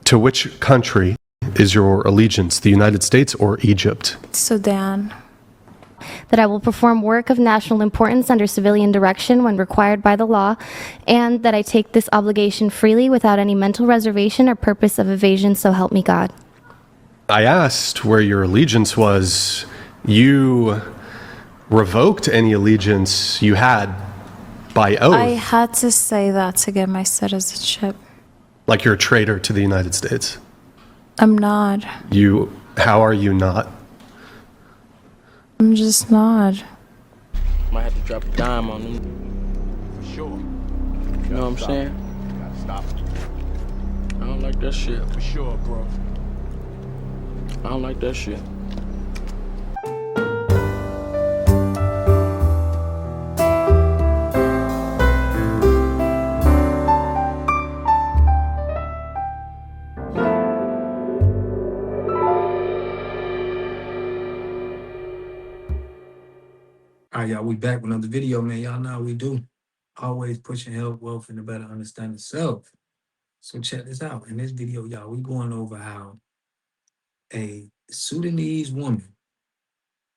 To which country is your allegiance, the United States or Egypt? Sudan. That I will perform work of national importance under civilian direction when required by the law, and that I take this obligation freely without any mental reservation or purpose of evasion, so help me God. I asked where your allegiance was. You revoked any allegiance you had by oath. I had to say that to get my citizenship. Like you're a traitor to the United States. I'm not. How are you not? I'm just not. Might have to drop a dime on them. For sure. You know what I'm saying? Gotta stop. I don't like that shit. For sure, bro. I don't like that shit. All right, y'all, we back with another video, man. Y'all know how we do. Always pushing health, wealth, and a better understanding self. So check this out. In this video, y'all, we going over how a Sudanese woman,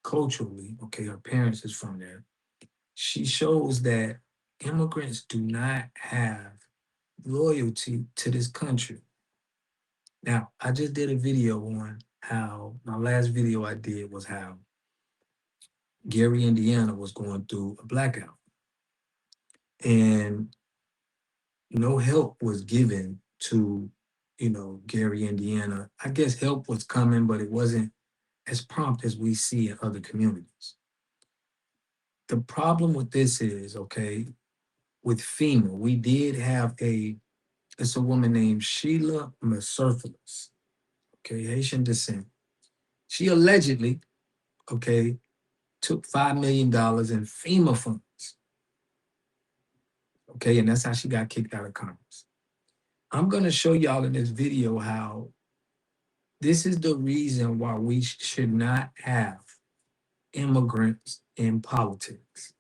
culturally, okay, her parents is from there. She shows that immigrants do not have loyalty to this country. Now, I just did a video on how, my last video I did was how Gary, Indiana was going through a blackout. And no help was given to, Gary, Indiana. I guess help was coming, but it wasn't as prompt as we see in other communities. The problem with this is, okay, with FEMA, we did have it's a woman named Sheila Mercerfulus, okay, Haitian descent. She allegedly, okay, took $5 million in FEMA funds. Okay, and that's how she got kicked out of Congress. I'm gonna show y'all in this video how this is the reason why we should not have immigrants in politics.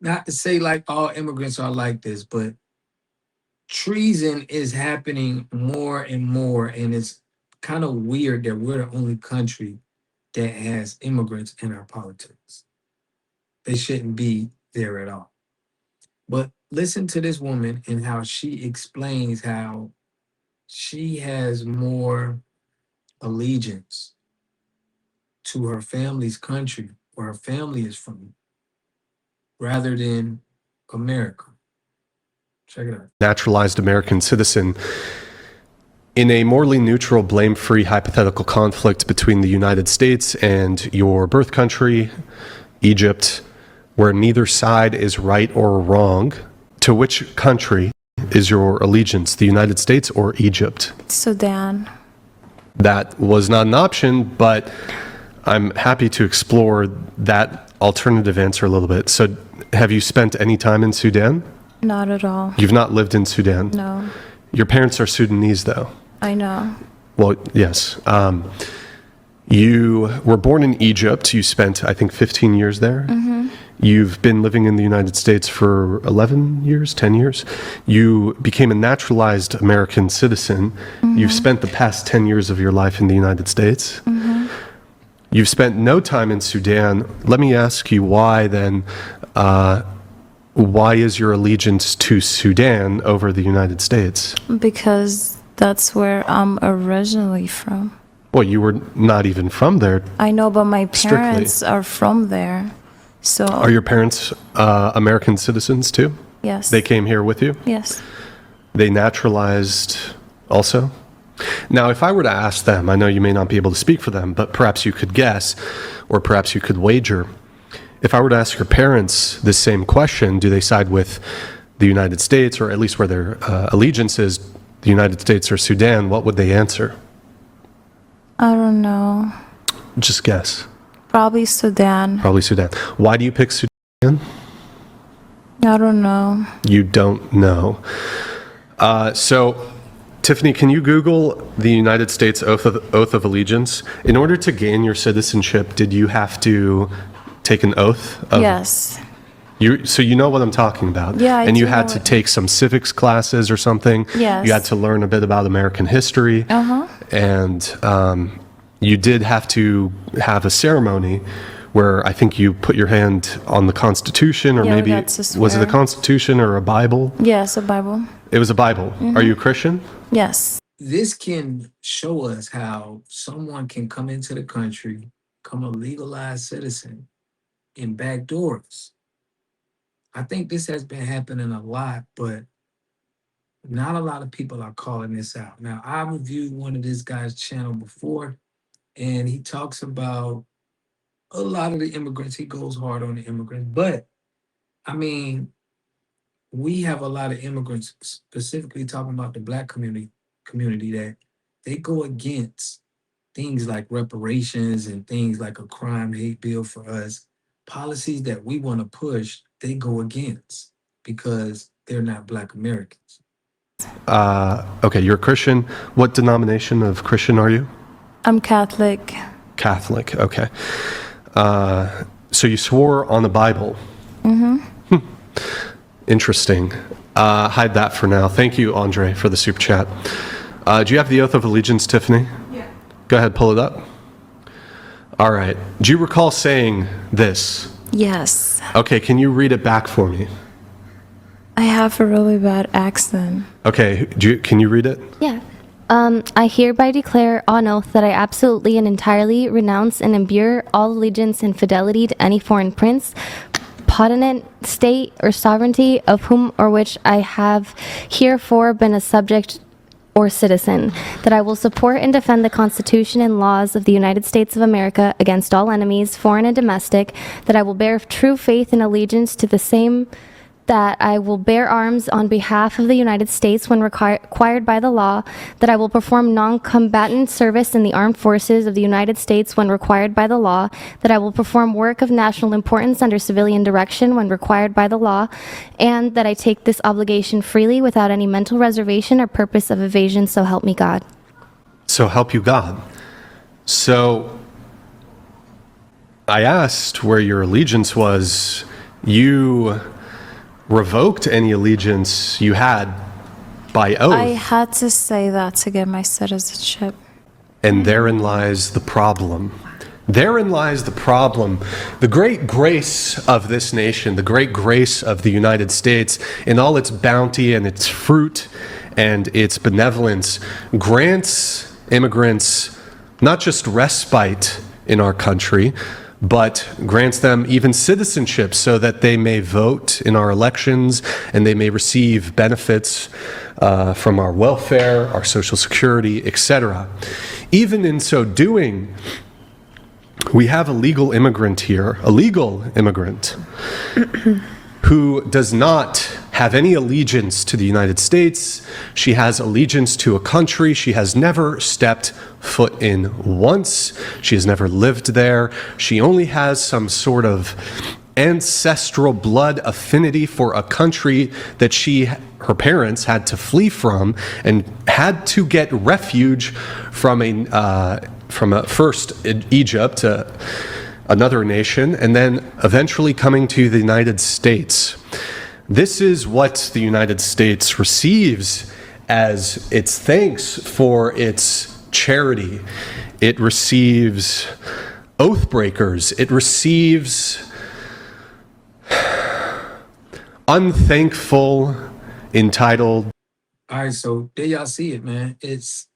Not to say like all immigrants are like this, but treason is happening more and more, and it's kind of weird that we're the only country that has immigrants in our politics. They shouldn't be there at all. But listen to this woman and how she explains how she has more allegiance to her family's country, where her family is from, rather than America. Check it out. Naturalized American citizen. In a morally neutral, blame-free hypothetical conflict between the United States and your birth country, Egypt, where neither side is right or wrong, to which country is your allegiance, the United States or Egypt? Sudan. That was not an option, but I'm happy to explore that alternative answer a little bit. So have you spent any time in Sudan? Not at all. You've not lived in Sudan? No. Your parents are Sudanese, though. I know. Well, yes. You were born in Egypt. You spent, I think, 15 years there. Mm-hmm. You've been living in the United States for 11 years, 10 years. You became a naturalized American citizen. Mm-hmm. You've spent the past 10 years of your life in the United States. Mm-hmm. You've spent no time in Sudan. Let me ask you why then, why is your allegiance to Sudan over the United States? Because that's where I'm originally from. Well, you were not even from there. I know, but my parents are from there. So Are your parents American citizens too? yes. They came here with you? Yes. They naturalized also? Now, if I were to ask them, I know you may not be able to speak for them, but perhaps you could guess, or perhaps you could wager. If I were to ask your parents this same question, do they side with the United States, or at least where their allegiance is, the United States or Sudan, what would they answer? I don't know. Just guess. Probably Sudan. Probably Sudan. Why do you pick Sudan? I don't know. You don't know. So, Tiffany, can you Google the United States Oath of Allegiance? In order to gain your citizenship, did you have to take an oath? Yes. So you know what I'm talking about. Yeah, I And you do had know to it. take some civics classes or something. Yes. You had to learn a bit about American history. Uh-huh. And you did have to have a ceremony where I think you put your hand on the Constitution, or Yeah, we maybe got to was it a swear. Constitution or a Bible? Yes, a Bible. It was a Bible. Are you a Christian? Yes. This can show us how someone can come into the country, become a legalized citizen, and backdoor us. I think this has been happening a lot, but not a lot of people are calling this out. Now, I reviewed one of this guy's channel before, and he talks about a lot of the immigrants. He goes hard on the immigrants, but I mean, we have a lot of immigrants, specifically talking about the Black community that they go against things like reparations and things like a crime hate bill for us. Policies that we want to push, they go against because they're not Black Americans. Okay, you're a Christian. What denomination of Christian are you? I'm Catholic. Catholic. Okay. So you swore on the Bible. Interesting. Hide that for now. Thank you, Andre, for the super chat. Do you have the oath of allegiance, Tiffany? Yeah. Go ahead, pull it up. All right. Do you recall saying this? Yes. Okay, can you read it back for me? I have a really bad accent. Okay, can you read it? Yeah. I hereby declare on oath that I absolutely and entirely renounce and abjure all allegiance and fidelity to any foreign prince, potentate, state, or sovereignty of whom or which I have herefore been a subject or citizen, that I will support and defend the Constitution and laws of the United States of America against all enemies, foreign and domestic, that I will bear true faith and allegiance to the same, that I will bear arms on behalf of the United States when required by the law, that I will perform non-combatant service in the armed forces of the United States when required by the law, that I will perform work of national importance under civilian direction when required by the law, and that I take this obligation freely without any mental reservation or purpose of evasion, so help me God. So help you God. So I asked where your allegiance was. You revoked any allegiance you had by oath. I had to say that to get my citizenship. And therein lies the problem. Therein lies the problem. The great grace of this nation, the great grace of the United States, in all its bounty and its fruit and its benevolence, grants immigrants not just respite in our country, but grants them even citizenship so that they may vote in our elections and they may receive benefits from our welfare, our social security, etc. Even in so doing, we have a legal immigrant here, a legal immigrant, who does not have any allegiance to the United States. She has allegiance to a country she has never stepped foot in once. She has never lived there. She only has some sort of ancestral blood affinity for a country that her parents had to flee from and had to get refuge from first Egypt, another nation, and then eventually coming to the United States. This is what the United States receives as its thanks for its charity. It receives oath breakers. It receives unthankful, entitled. All right, so there y'all see it, man. It's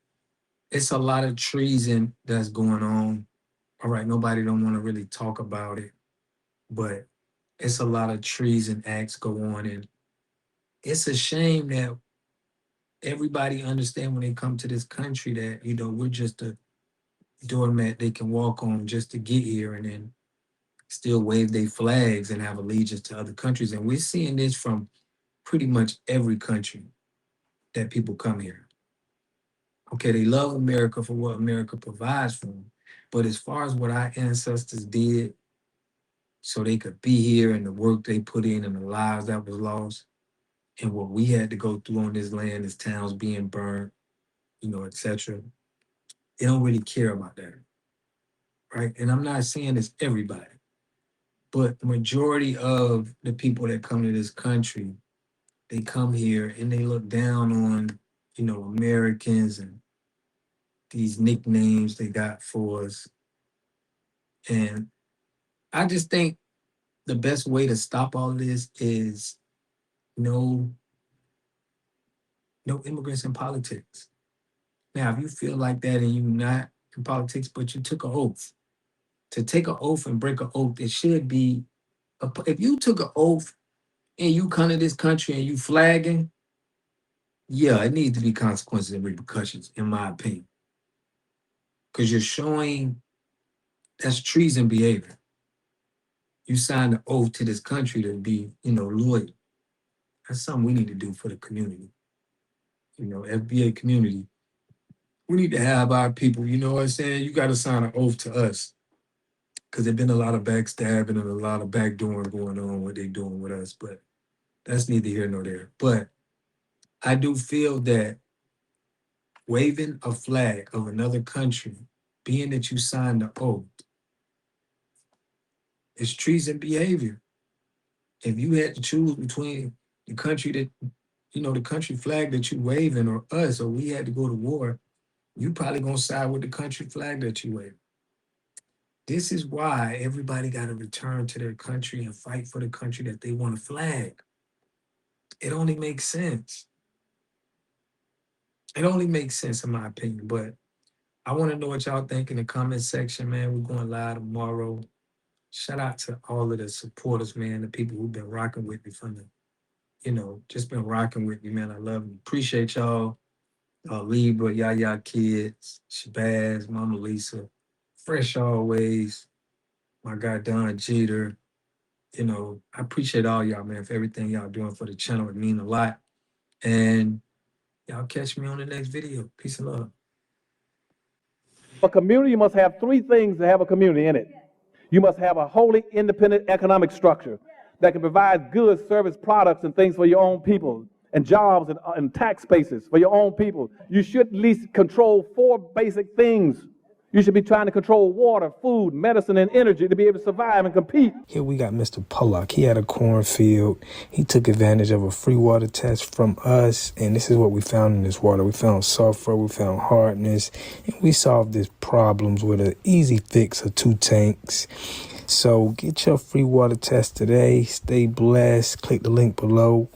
a lot of treason that's going on. All right, nobody don't want to really talk about it, but it's a lot of treason acts go on, and it's a shame that everybody understand when they come to this country that, we're just a doormat they can walk on just to get here, and then still wave their flags and have allegiance to other countries. And we're seeing this from pretty much every country that people come here. Okay, they love America for what America provides for them. But as far as what our ancestors did so they could be here and the work they put in and the lives that was lost and what we had to go through on this land, as towns being burned, etc. They don't really care about that, right? And I'm not saying it's everybody, But majority of the people that come to this country, they come here and they look down on, Americans and these nicknames they got for us. And I just think the best way to stop all this is no immigrants in politics. Now, if you feel like that and you're not in politics, but you took an oath, to take an oath and break an oath, it should be, if you took an oath and you come to this country and you flagging, yeah, it needs to be consequences and repercussions, in my opinion. Because you're showing that's treason behavior. You signed an oath to this country to be, loyal. That's something we need to do for the community. FBA community. We need to have our people, you know what I'm saying? You got to sign an oath to us. Because there's been a lot of backstabbing and a lot of backdooring going on, what they're doing with us. But that's neither here nor there. But I do feel that waving a flag of another country, being that you signed the oath, is treason behavior. If you had to choose between the country that, the country flag that you waving or us, or we had to go to war, you probably gonna side with the country flag that you wave. This is why everybody got to return to their country and fight for the country that they want to flag. It only makes sense. It only makes sense in my opinion, but I want to know what y'all think in the comment section, man. We're going live tomorrow. Shout out to all of the supporters, man, the people who've been rocking with me from the, just been rocking with me, man. I love you. Appreciate y'all. Libra, Yaya Kids, Shabazz, Mama Lisa, Fresh Always, my guy Don Jeter. I appreciate all y'all, man, for everything y'all doing for the channel. It means a lot. And y'all catch me on the next video. Peace and love. A community must have three things to have a community in it. You must have a wholly independent economic structure that can provide goods, service, products, and things for your own people, and jobs and tax bases for your own people. You should at least control four basic things. You should be trying to control water, food, medicine, and energy to be able to survive and compete. Here we got Mr. Pollock. He had a cornfield. He took advantage of a free water test from us, and this is what we found in this water. We found sulfur, we found hardness, and we solved these problems with an easy fix of 2 tanks. So get your free water test today. Stay blessed. Click the link below.